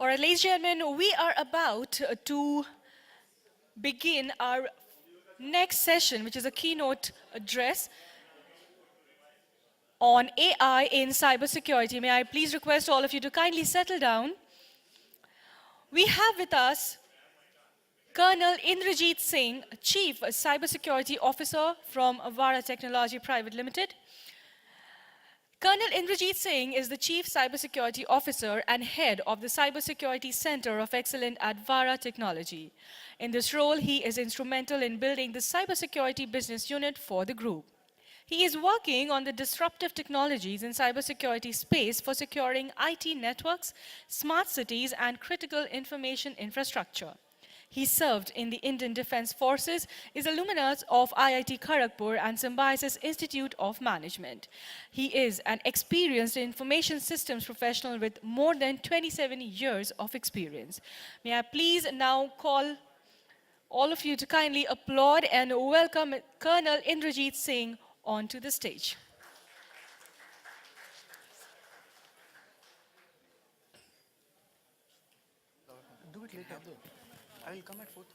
All right, ladies and gentlemen, we are about to begin our next session, which is a keynote address on AI in cybersecurity. May I please request all of you to kindly settle down. We have with us Colonel Inderjeet Singh, Chief Cybersecurity Officer from Vara Technology Private Limited. Colonel Inderjeet Singh is the Chief Cybersecurity Officer and Head of the Cybersecurity Center of Excellence at Vara Technology. In this role, he is instrumental in building the cybersecurity business unit for the group. He is working on the disruptive technologies in cybersecurity space for securing IT networks, smart cities, and critical information infrastructure. He served in the Indian Defense Forces, is alumnus of IIT Kharagpur and Symbiosis Institute of Management. He is an experienced information systems professional with more than 27 years of experience. May I please now call all of you to kindly applaud and welcome Colonel Inderjeet Singh onto the stage. Do it later. I will come at 4:30.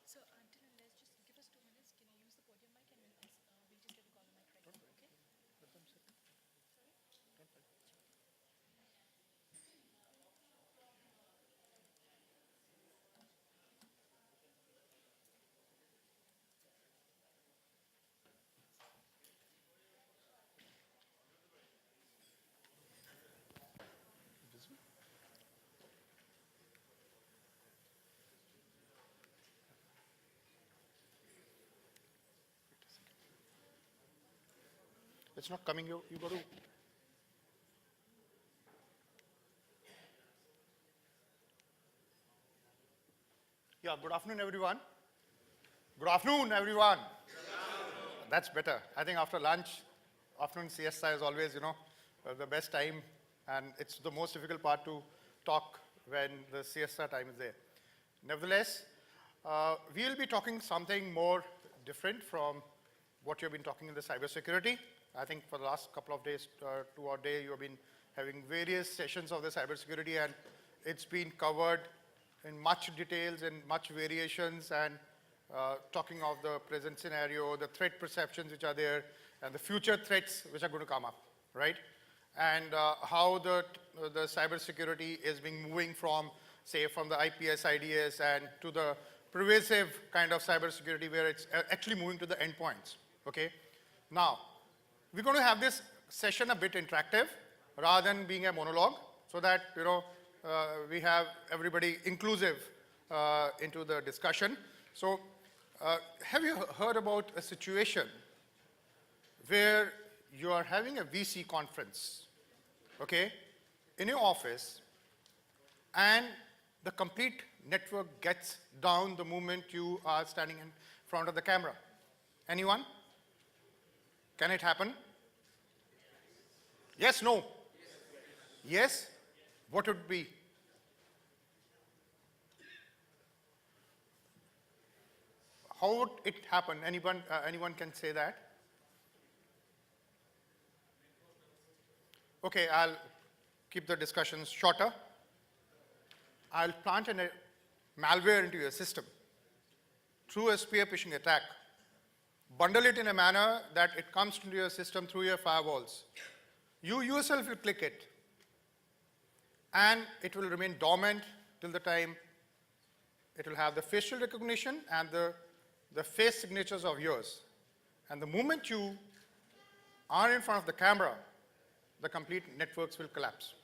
So until unless, just give us 2 minutes. Can you use the podium mic and we'll just get a call on mic right now, okay? It's not coming. You got to. Yeah. Good afternoon, everyone. Good afternoon, everyone. That's better. I think after lunch, afternoon siesta is always, the best time, and it's the most difficult part to talk when the siesta time is there. Nevertheless, we'll be talking something more different from what you've been talking in the cybersecurity. I think for the last couple of days, 2 odd days, you've been having various sessions of the cybersecurity, and it's been covered in much details and much variations, and talking of the present scenario, the threat perceptions which are there, and the future threats which are going to come up, right? And how the cybersecurity is being moving from, say, from the IPS, IDS, and to the pervasive kind of cybersecurity where it's actually moving to the endpoints, okay? Now, we're going to have this session a bit interactive rather than being a monologue so that, we have everybody inclusive into the discussion. So, have you heard about a situation where you are having a VC conference, okay, in your office, and the complete network gets down the moment you are standing in front of the camera? Anyone? Can it happen? Yes, no? Yes? What would be? How would it happen? Anyone can say that? Okay, I'll keep the discussions shorter. I'll plant a malware into your system through a spear phishing attack. Bundle it in a manner that it comes into your system through your firewalls. You yourself will click it, and it will remain dormant till the time it will have the facial recognition and the face signatures of yours. And the moment you are in front of the camera, the complete networks will collapse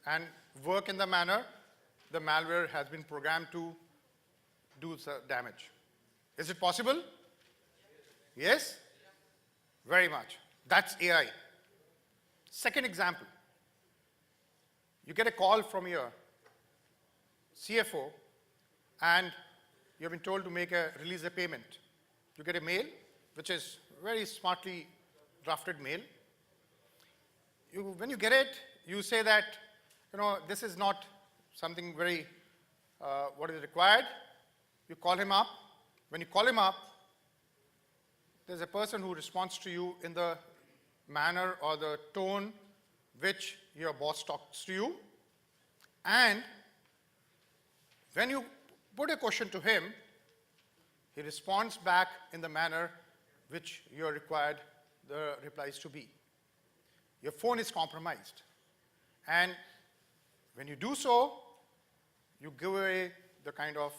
and work in the manner the malware has been programmed to do the damage. Is it possible? Yes? Very much. That's AI. Second example, you get a call from your CFO and you've been told to release a payment. You get a mail, which is very smartly drafted mail. when you get it, you say that, this is not something very, what is required. You call him up. When you call him up, there's a person who responds to you in the manner or the tone which your boss talks to you. And when you put a question to him, he responds back in the manner which you're required the replies to be. Your phone is compromised. And when you do so, you give away the kind of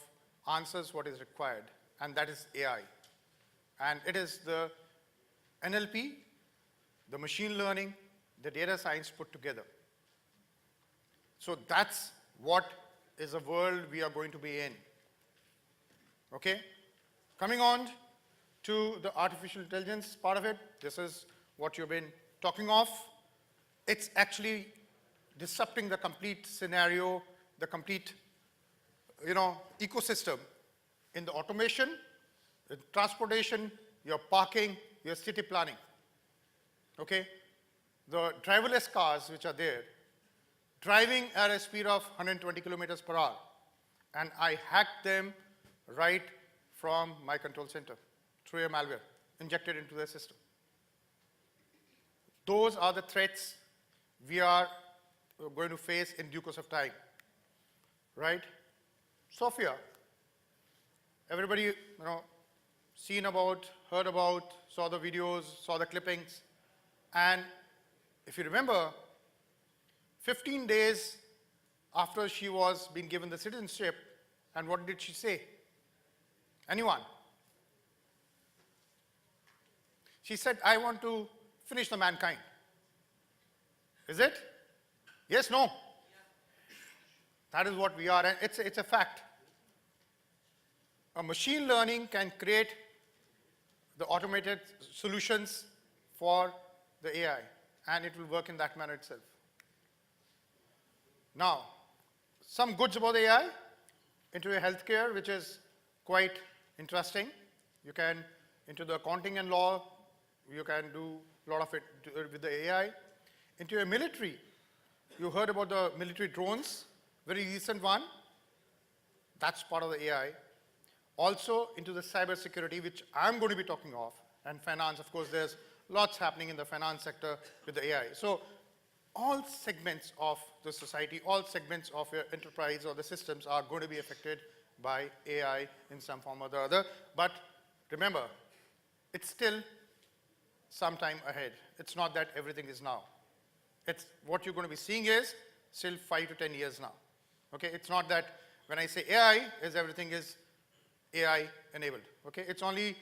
answers what is required, and that is AI. And it is the NLP, the machine learning, the data science put together. So that's what is the world we are going to be in. Okay? Coming on to the artificial intelligence part of it, this is what you've been talking of. It's actually disrupting the complete scenario, the complete, ecosystem in the automation, the transportation, your parking, your city planning. Okay? The driverless cars which are there, driving at a speed of 120 kilometers per hour, and I hacked them right from my control center through a malware injected into the system. Those are the threats we are going to face in due course of time, right? Sophia, everybody, seen about, heard about, saw the videos, saw the clippings, and if you remember, 15 days after she was being given the citizenship, and what did she say? Anyone? She said, I want to finish the mankind. Is it? Yes, no? That is what we are, and it's a fact. A machine learning can create the automated solutions for the AI, and it will work in that manner itself. Now, some goods about AI into a healthcare, which is quite interesting. You can, into the accounting and law, you can do a lot of it with the AI. Into a military, you heard about the military drones, very recent one. That's part of the AI. Also into the cybersecurity, which I'm going to be talking of, and finance. Of course, there's lots happening in the finance sector with the AI. So all segments of the society, all segments of your enterprise or the systems are going to be affected by AI in some form or the other. But remember, it's still some time ahead. It's not that everything is now. It's what you're going to be seeing is still 5 to 10 years now. Okay, it's not that when I say AI, is everything is AI enabled. Okay, it's only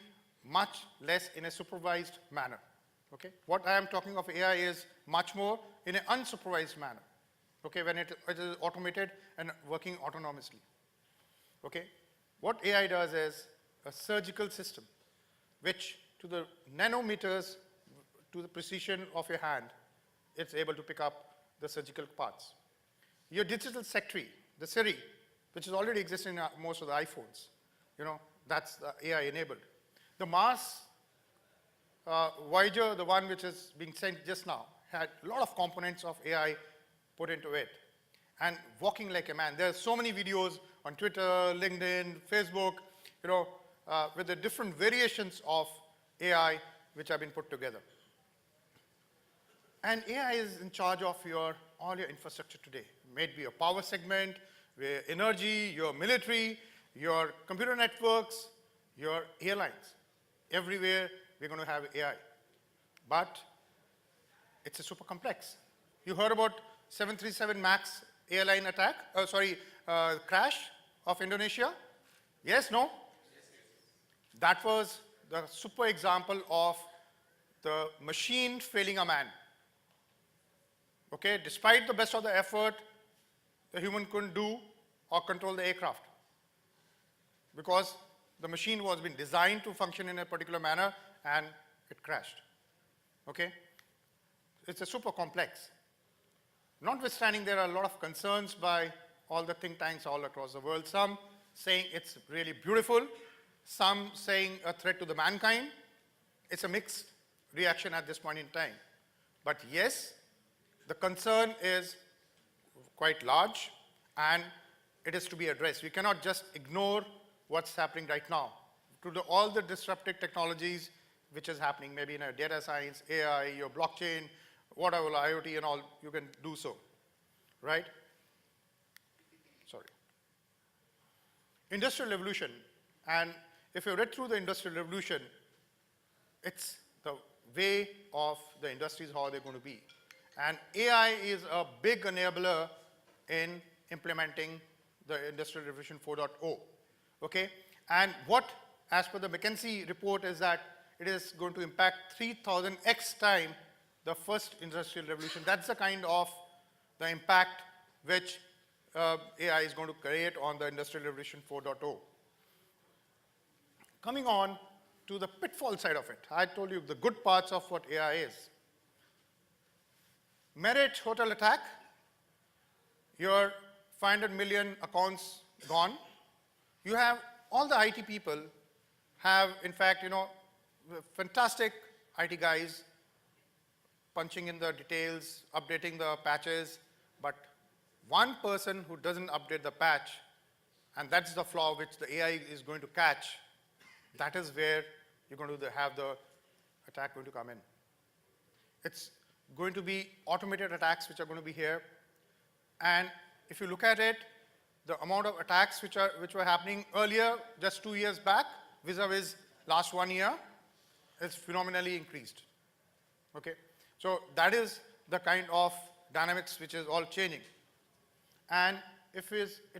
much less in a supervised manner. Okay, what I am talking of AI is much more in an unsupervised manner. Okay, when it is automated and working autonomously. Okay, what AI does is a surgical system, which to the nanometers, to the precision of your hand, it's able to pick up the surgical parts. Your digital secretary, the Siri, which is already existing in most of the iPhones, that's the AI enabled. The Mars Voyager, the one which is being sent just now, had a lot of components of AI put into it. And walking like a man. There are so many videos on Twitter, LinkedIn, Facebook, with the different variations of AI which have been put together. And AI is in charge of all your infrastructure today. Maybe your power segment, your energy, your military, your computer networks, your airlines. Everywhere we're going to have AI. But it's a super complex. You heard about 737 MAX airline attack, crash of Indonesia? Yes, no? That was the super example of the machine failing a man. Okay, despite the best of the effort, the human couldn't do or control the aircraft because the machine was being designed to function in a particular manner and it crashed. Okay? It's a super complex. Notwithstanding, there are a lot of concerns by all the think tanks all across the world. Some saying it's really beautiful, some saying a threat to the mankind. It's a mixed reaction at this point in time. But yes, The concern is quite large, and it is to be addressed. We cannot just ignore what's happening right now. All the disruptive technologies which is happening, maybe in a data science, AI, your blockchain, whatever, IoT and all, you can do so, right? Sorry. Industrial revolution, and if you read through the industrial revolution, it's the way of the industries, how they're going to be. And AI is a big enabler in implementing the Industrial Revolution 4.0, okay? And what, as per the McKinsey report, is that it is going to impact 3,000x time the first industrial revolution. That's the kind of the impact which AI is going to create on the Industrial Revolution 4.0. Coming on to the pitfall side of it, I told you the good parts of what AI is. Marriott hotel attack, your 500 million accounts gone. You have all the IT people have, in fact, fantastic IT guys punching in the details, updating the patches, but one person who doesn't update the patch, and that's the flaw which the AI is going to catch, that is where you're going to have the attack going to come in. It's going to be automated attacks which are going to be here, and if you look at it, the amount of attacks which were happening earlier, just 2 years back, vis-a-vis last 1 year, is phenomenally increased. Okay, so that is the kind of dynamics which is all changing, and it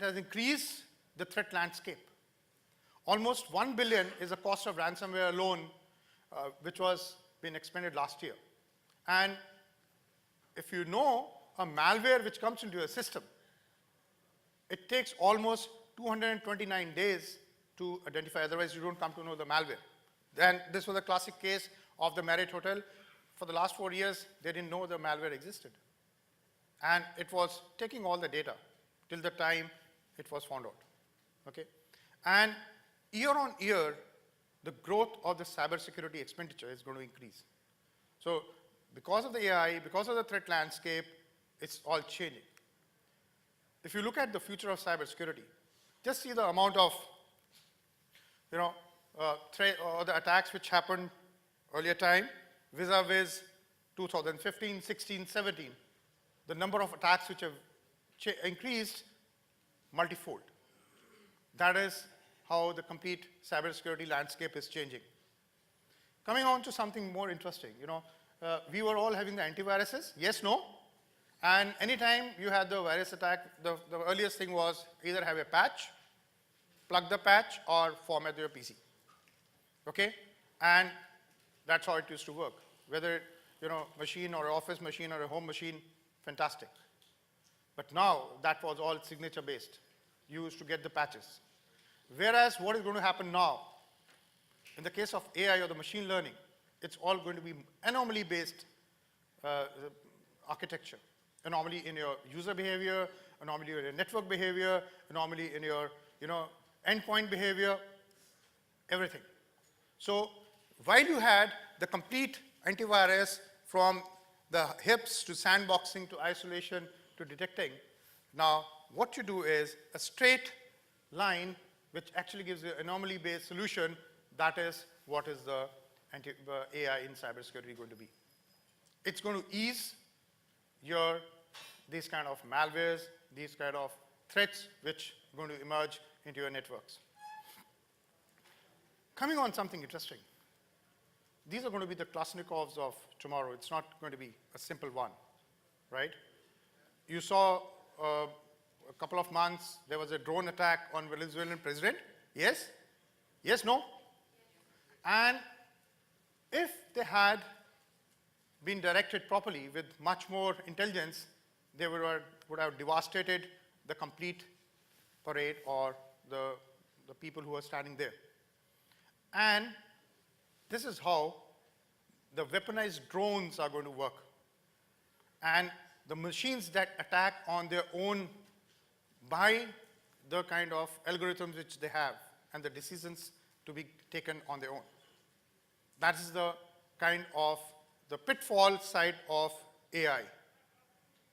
has increased the threat landscape. Almost 1 billion is the cost of ransomware alone, which was being expended last year. And if you know a malware which comes into your system, it takes almost 229 days to identify, otherwise you don't come to know the malware. Then this was a classic case of the Marriott Hotel. For the last 4 years, they didn't know the malware existed. And it was taking all the data till the time it was found out, okay? And year on year, the growth of the cybersecurity expenditure is going to increase. So because of the AI, because of the threat landscape, it's all changing. If you look at the future of cybersecurity, just see the amount of, threat or the attacks which happened earlier time, vis-a-vis 2015, 16, 17. The number of attacks which have increased multifold. That is how the complete cybersecurity landscape is changing. Coming on to something more interesting, we were all having the antiviruses, yes, no? And anytime you had the virus attack, the earliest thing was either have a patch, plug the patch, or format your PC, okay? And that's how it used to work. Whether, machine or office machine or a home machine, fantastic. But now, that was all signature-based. You used to get the patches. Whereas, what is going to happen now, in the case of AI or the machine learning, it's all going to be anomaly-based architecture. Anomaly in your user behavior, anomaly in your network behavior, anomaly in your, endpoint behavior, everything. So, while you had the complete antivirus from the hips to sandboxing to isolation to detecting, now what you do is a straight line which actually gives you an anomaly-based solution. That is what is the AI in cybersecurity going to be. It's going to ease these kind of malwares, these kind of threats which are going to emerge into your networks. Coming on something interesting. These are going to be the Klasnikovs of tomorrow. It's not going to be a simple one, right? You saw a couple of months, there was a drone attack on Venezuelan president. Yes? Yes, no? And if they had been directed properly with much more intelligence, they would have devastated the complete parade or the people who are standing there. And this is how the weaponized drones are going to work. And the machines that attack on their own by the kind of algorithms which they have and the decisions to be taken on their own. That is the kind of the pitfall side of AI.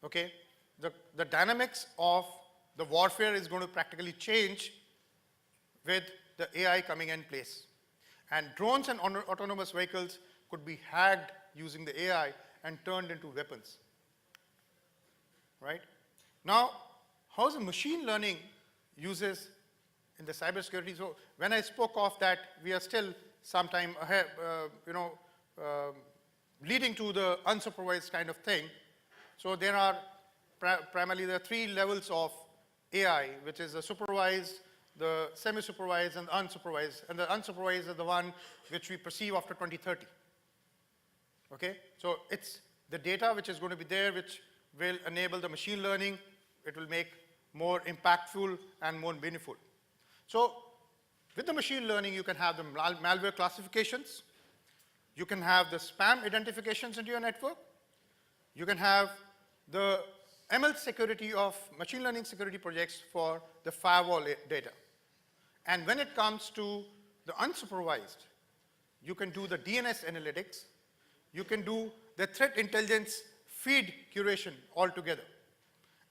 okay, the dynamics of the warfare is going to practically change with the AI coming in place. And drones and autonomous vehicles could be hacked using the AI and turned into weapons, right? Now, how is the machine learning uses in the cybersecurity? So when I spoke of that, we are still sometime ahead, leading to the unsupervised kind of thing. So there are primarily the three levels of AI, which is the supervised, the semi-supervised, and the unsupervised. And the unsupervised is the one which we perceive after 2030. Okay? So it's the data which is going to be there, which will enable the machine learning. It will make more impactful and more meaningful. So with the machine learning, you can have the malware classifications. You can have the spam identifications into your network. You can have the ML security of machine learning security projects for the firewall data. And when it comes to the unsupervised, you can do the DNS analytics. You can do the threat intelligence feed curation altogether.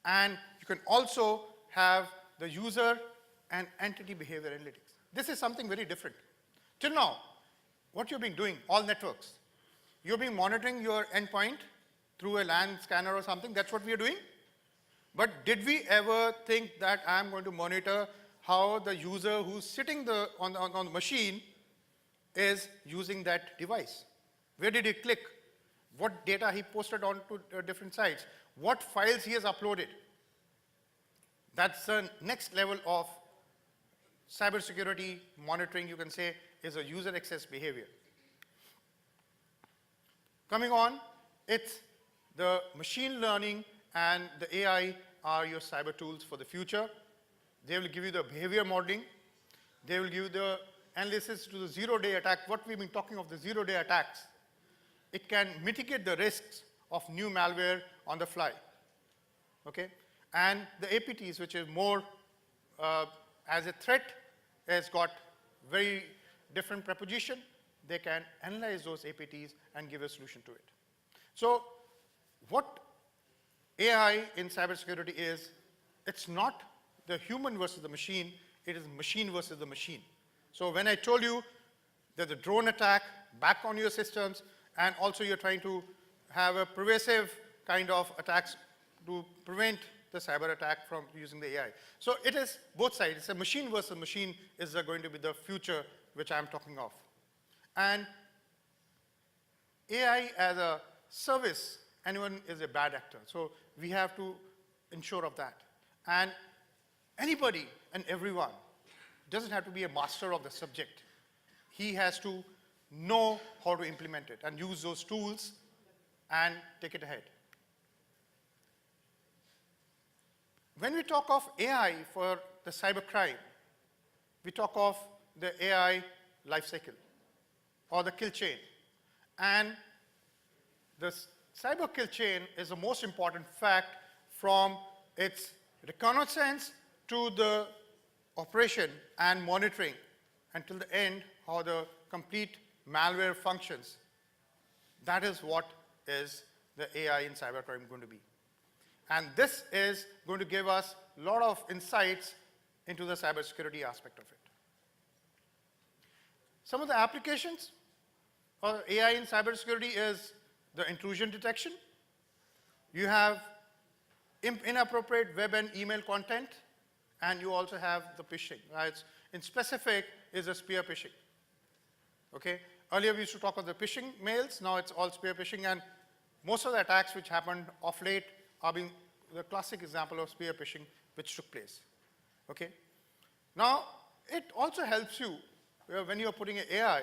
And you can also have the user and entity behavior analytics. This is something very different. Till now, what you've been doing, all networks, you've been monitoring your endpoint through a LAN scanner or something. That's what we are doing. But did we ever think that I'm going to monitor how the user who's sitting on the machine is using that device? Where did he click? What data he posted onto different sites? What files he has uploaded? That's the next level of cybersecurity monitoring, you can say, is a user access behavior. Coming on, it's the machine learning and the AI are your cyber tools for the future. They will give you the behavior modeling. They will give you the analysis to the zero-day attack. What we've been talking of, the zero-day attacks, it can mitigate the risks of new malware on the fly. Okay? And the APTs, which is more as a threat, has got very different proposition. They can analyze those APTs and give a solution to it. So what AI in cybersecurity is, it's not the human versus the machine, it is machine versus the machine. So when I told you that the drone attack back on your systems, and also you're trying to have a pervasive kind of attacks to prevent the cyber attack from using the AI. So it is both sides. It's a machine versus machine is going to be the future which I'm talking of. And AI as a service, anyone is a bad actor. So we have to ensure of that. And anybody and everyone doesn't have to be a master of the subject. He has to know how to implement it and use those tools and take it ahead. When we talk of AI for the cybercrime, we talk of the AI lifecycle or the kill chain. And the cyber kill chain is the most important fact from its reconnaissance to the operation and monitoring until the end, how the complete malware functions. That is what is the AI in cybercrime going to be. And this is going to give us a lot of insights into the cybersecurity aspect of it. Some of the applications for AI in cybersecurity is the intrusion detection. You have inappropriate web and email content, and you also have the phishing. Right? In specific is the spear phishing. Okay? Earlier we used to talk of the phishing mails, now it's all spear phishing, and most of the attacks which happened of late are being the classic example of spear phishing which took place. Okay? Now, it also helps you when you're putting an AI,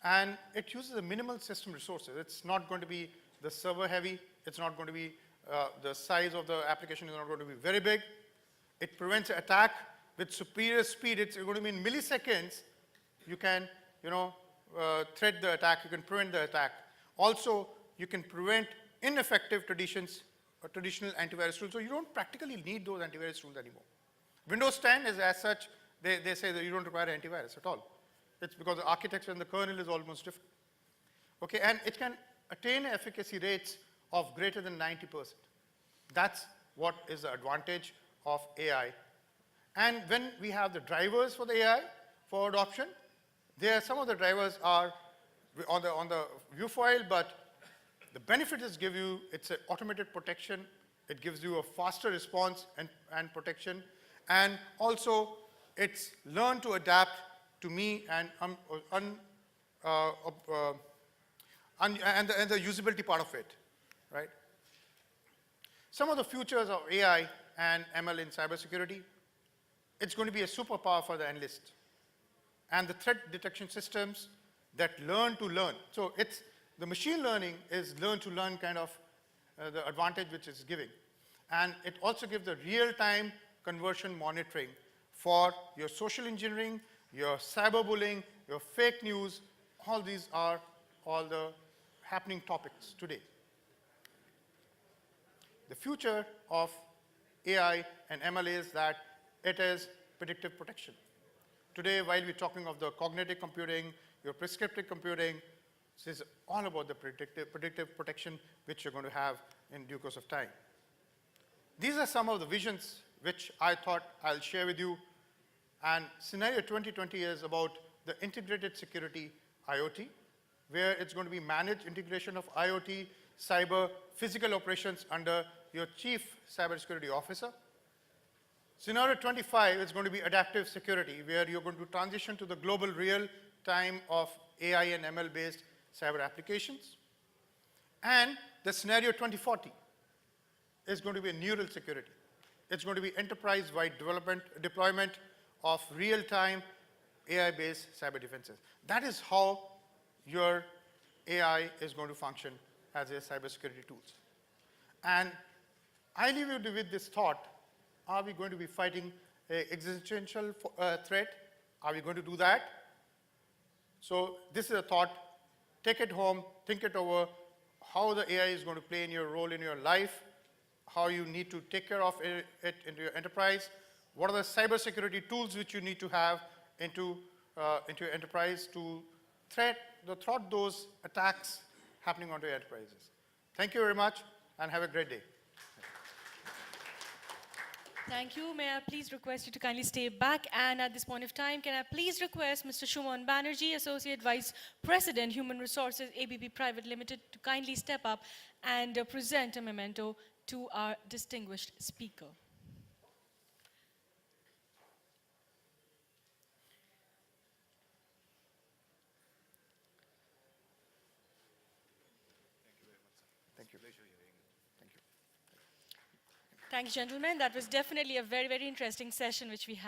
and it uses a minimal system resources. It's not going to be the server heavy, it's not going to be the size of the application is not going to be very big. It prevents an attack with superior speed. It's going to be in milliseconds. You can, thread the attack. You can prevent the attack. Also, you can prevent ineffective traditional antivirus tools. So you don't practically need those antivirus tools anymore. Windows 10 is as such, they say that you don't require antivirus at all. It's because the architecture and the kernel is almost different. Okay, and it can attain efficacy rates of greater than 90%. That's what is the advantage of AI. And when we have the drivers for the AI for adoption, some of the drivers are on the view file, but the benefit is give you, it's an automated protection. It gives you a faster response and protection. And also, it's learn to adapt to me and the usability part of it, right? Some of the futures of AI and ML in cybersecurity, it's going to be a superpower for the analyst. And the threat detection systems that learn to learn. So the machine learning is learn to learn kind of the advantage which it's giving. And it also gives the real-time conversion monitoring for your social engineering, your cyberbullying, your fake news. All these are all the happening topics today. The future of AI and ML is that it is predictive protection. Today, while we're talking of the cognitive computing, your prescriptive computing, this is all about the predictive protection which you're going to have in due course of time. These are some of the visions which I thought I'll share with you. And scenario 2020 is about the integrated security IoT, where it's going to be managed integration of IoT, cyber, physical operations under your chief cybersecurity officer. Scenario 25 is going to be adaptive security, where you're going to transition to the global real time of AI and ML-based cyber applications. And the scenario 2040 is going to be neural security. It's going to be enterprise-wide deployment of real-time AI-based cyber defenses. That is how your AI is going to function as a cybersecurity tools. And I leave you with this thought: are we going to be fighting an existential threat? Are we going to do that? So this is a thought. Take it home, think it over, how the AI is going to play in your role in your life, how you need to take care of it into your enterprise, what are the cybersecurity tools which you need to have into your enterprise to thwart those attacks happening onto your enterprises. Thank you very much, and have a great day. Thank you. May I please request you to kindly stay back? And at this point of time, can I please request Mr. Shuman Banerjee, Associate Vice President, Human Resources, ABB Private Limited, to kindly step up and present a memento to our distinguished speaker. Thank you. Thank you. Thank you, gentlemen. That was definitely a very, very interesting session which we had.